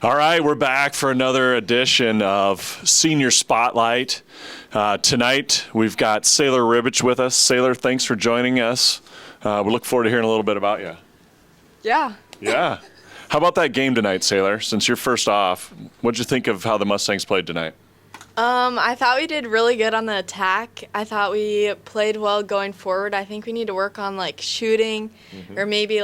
All right, we're back for another edition of Senior Spotlight. Tonight, we've got Sayler Ribich with us. Sayler, thanks for joining us. We look forward to hearing a little bit about you. Yeah. Yeah. How about that game tonight, Sayler? Since you're first off, what'd you think of how the Mustangs played tonight? I thought we did really good on the attack. I thought we played well going forward. I think we need to work on, shooting or maybe,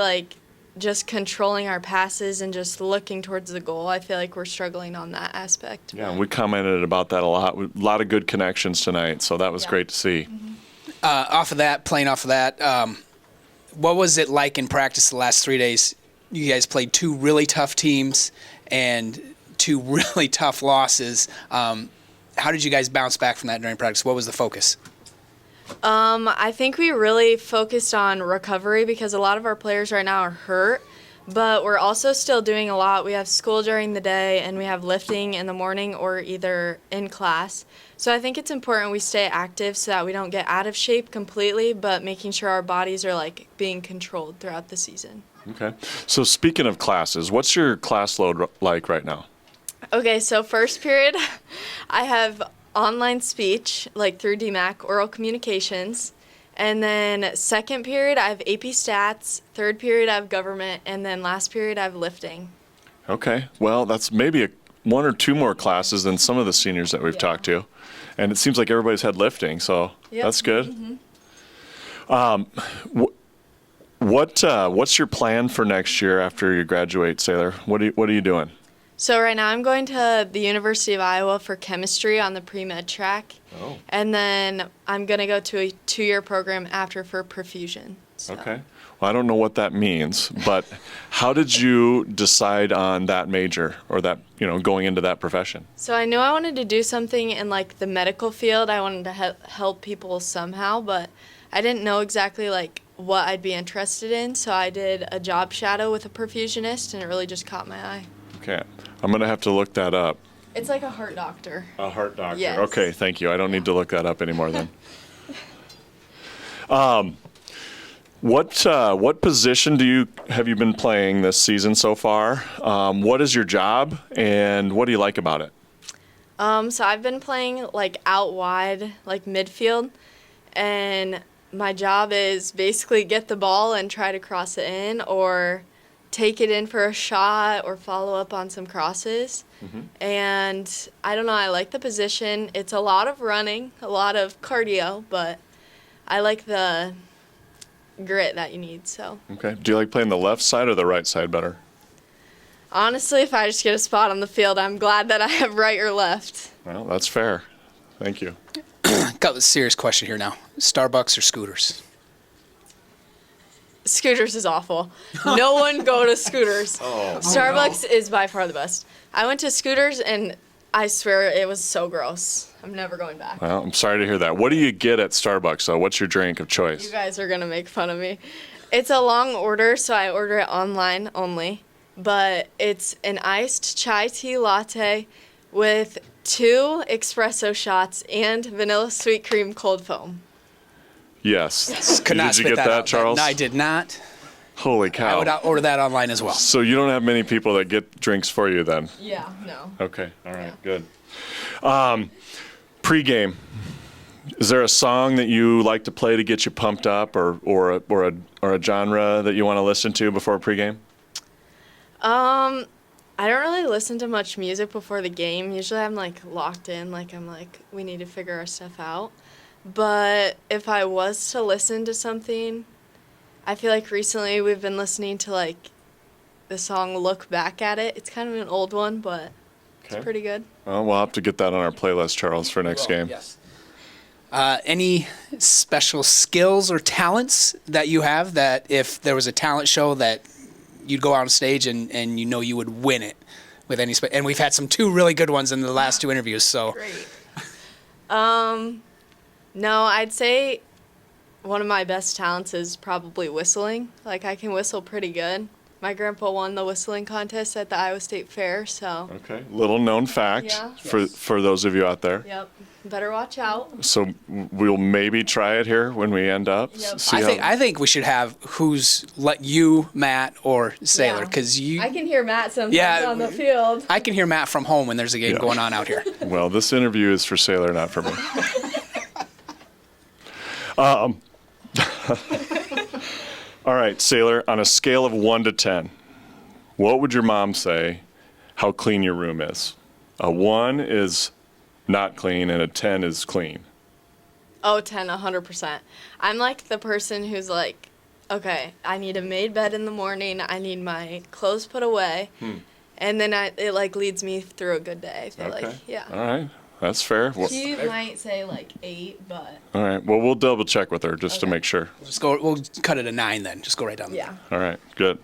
just controlling our passes and just looking towards the goal. I feel like we're struggling on that aspect. Yeah, we commented about that a lot. A lot of good connections tonight, so that was great to see. Playing off of that, what was it like in practice the last 3 days? You guys played two really tough teams and two really tough losses. How did you guys bounce back from that during practice? What was the focus? I think we really focused on recovery because a lot of our players right now are hurt, but we're also still doing a lot. We have school during the day and we have lifting in the morning or either in class. So I think it's important we stay active so that we don't get out of shape completely, but making sure our bodies are being controlled throughout the season. Okay. So speaking of classes, what's your class load like right now? Okay, so first period, I have online speech, through DMAC, oral communications. And then second period, I have AP Stats. Third period, I have government. And then last period, I have lifting. Okay. Well, that's maybe one or two more classes than some of the seniors that we've talked to. And it seems like everybody's had lifting, so that's good. Mm-hmm. What's your plan for next year after you graduate, Sayler? What are you doing? So right now I'm going to the University of Iowa for chemistry on the pre-med track. Oh. And then I'm going to go to a 2-year program after for perfusion. So. Okay. Well, I don't know what that means, but how did you decide on that major or that, going into that profession? So I knew I wanted to do something in the medical field. I wanted to help people somehow, but I didn't know exactly what I'd be interested in. So I did a job shadow with a perfusionist and it really just caught my eye. Okay. I'm going to have to look that up. It's like a heart doctor. A heart doctor. Yes. Okay, thank you. I don't need to look that up anymore then. What position have you been playing this season so far? What is your job and what do you like about it? So I've been playing out wide, midfield, and my job is basically get the ball and try to cross it in or take it in for a shot or follow up on some crosses. Mm-hmm. And I don't know, I like the position. It's a lot of running, a lot of cardio, but I like the grit that you need. So. Okay. Do you like playing the left side or the right side better? Honestly, if I just get a spot on the field, I'm glad that I have right or left. Well, that's fair. Thank you. Got a serious question here now. Starbucks or Scooters? Scooters is awful. No one go to Scooters. Starbucks is by far the best. I went to Scooters and I swear it was so gross. I'm never going back. Well, I'm sorry to hear that. What do you get at Starbucks, though? What's your drink of choice? You guys are going to make fun of me. It's a long order, so I order it online only. But it's an iced chai tea latte with 2 espresso shots and vanilla sweet cream cold foam. Yes. Did you get that, Charles? No, I did not. Holy cow. I would order that online as well. So you don't have many people that get drinks for you then? Yeah, no. Okay, all right, good. Pre-game, is there a song that you like to play to get you pumped up or a genre that you want to listen to before pre-game? I don't really listen to much music before the game. Usually I'm locked in, we need to figure our stuff out. But if I was to listen to something, I feel like recently we've been listening to the song Look Back at It. It's kind of an old one, but it's pretty good. Well, we'll have to get that on our playlist, Charles, for next game. Yes. Any special skills or talents that you have that if there was a talent show that you'd go out on stage and you would win it with any and we've had 2 really good ones in the last 2 interviews, so. Great. No, I'd say one of my best talents is probably whistling. I can whistle pretty good. my grandpa won the whistling contest at the Iowa State Fair, so. Okay. Little known fact Yeah. for those of you out there. Yep. Better watch out. So we'll maybe try it here when we end up. Yep. See I think we should have who's let you, Matt, or Sayler, Yeah. because you. I can hear Matt sometimes Yeah. on the field. I can hear Matt from home when there's a game Yeah. going on out here. Well, this interview is for Sayler, not for me. All right, Sayler, on a scale of 1 to 10, what would your mom say how clean your room is? A 1 is not clean and a 10 is clean. Oh, 10, 100%. I'm like the person who's like, okay, I need a made bed in the morning. I need my clothes put away. And then it like leads me through a good day. I feel Okay. like, yeah. All right. That's fair. Well, She might say like 8, but all right. Well, we'll double check with her just to Okay. make sure. We'll cut it a 9 then. Just go right down. yeah. All right. Good.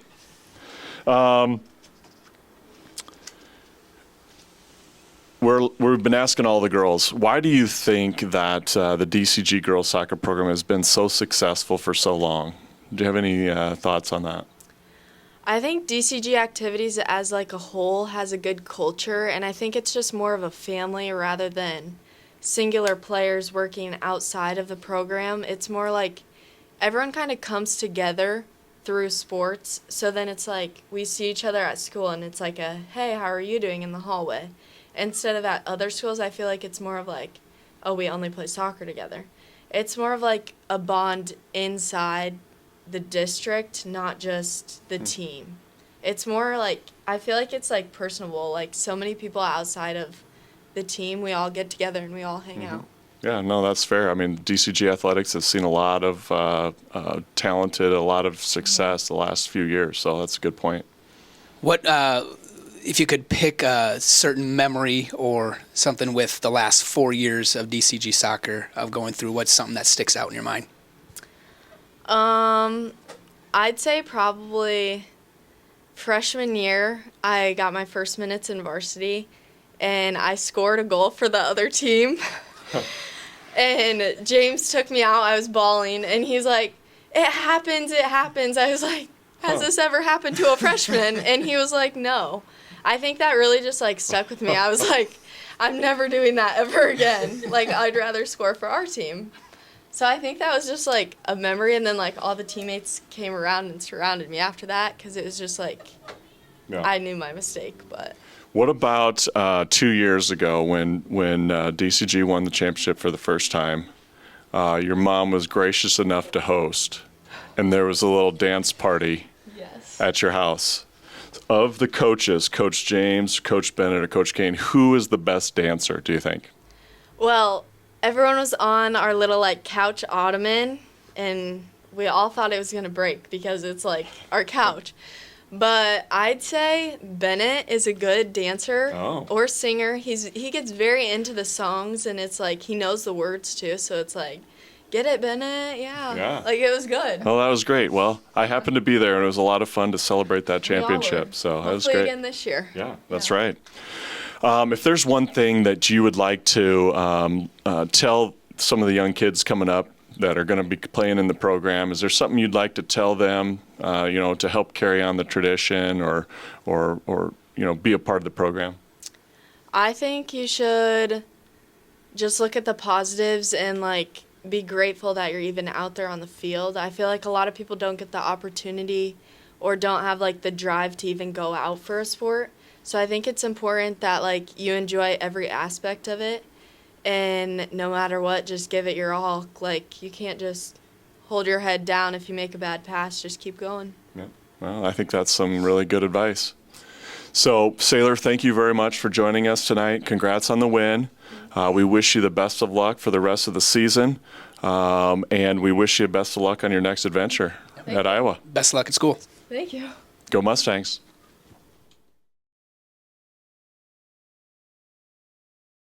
We've been asking all the girls, why do you think that the DCG girls soccer program has been so successful for so long? Do you have any thoughts on that? I think DCG activities as like a whole has a good culture, and I think it's just more of a family rather than singular players working outside of the program. It's more like everyone kind of comes together through sports, so then it's like we see each other at school and it's like a, hey, how are you doing in the hallway? Instead of at other schools, I feel like it's more of like, oh, we only play soccer together. It's more of like a bond inside the district, not just the team. It's more like, I feel like it's like personable, like so many people outside of the team, we all get together and we all hang out. Yeah, no, that's fair. I mean, DCG Athletics has seen a lot of talented, a lot of success the last few years, so that's a good point. What if you could pick a certain memory or something with the last 4 years of DCG soccer of going through? What's something that sticks out in your mind? I'd say probably freshman year, I got my first minutes in varsity, and I scored a goal for the other team. And James took me out. I was bawling, and he's like, it happens, it happens. I was like, has this ever happened to a freshman? And he was like, no. I think that really just, like, stuck with me. I was like, I'm never doing that ever again. Like, I'd rather score for our team. So I think that was just, like, a memory, and then, like, all the teammates came around and surrounded me after that because it was just, like, Yeah. I knew my mistake, but. What about 2 years ago when DCG won the championship for the first time? Your mom was gracious enough to host, and there was a little dance party Yes. at your house. Of the coaches, Coach James, Coach Bennett, or Coach Kane, who is the best dancer, do you think? Well, everyone was on our little, like, couch ottoman, and we all thought it was going to break because it's, like, our couch. But I'd say Bennett is a good dancer or singer. He gets very into the songs, and it's like he knows the words too. So it's like, get it, Bennett? Yeah. Like, it was good. Oh, that was great. Well, I happened to be there, and it was a lot of fun to celebrate that We all were. championship. So that was Hopefully great. again this year. Yeah, that's right. If there's one thing that you would like to tell some of the young kids coming up that are going to be playing in the program, is there something you'd like to tell them, to help carry on the tradition or be a part of the program? I think you should just look at the positives and, like, be grateful that you're even out there on the field. I feel like a lot of people don't get the opportunity or don't have, like, the drive to even go out for a sport. So I think it's important that, like, you enjoy every aspect of it. And no matter what, just give it your all. Like, you can't just hold your head down if you make a bad pass. Just keep going. Yeah. Well, I think that's some really good advice. So, Sayler, thank you very much for joining us tonight. Congrats on the win. We wish you the best of luck for the rest of the season. And we wish you best of luck on your next adventure at Iowa. Best of luck at school. Thank you. Go Mustangs.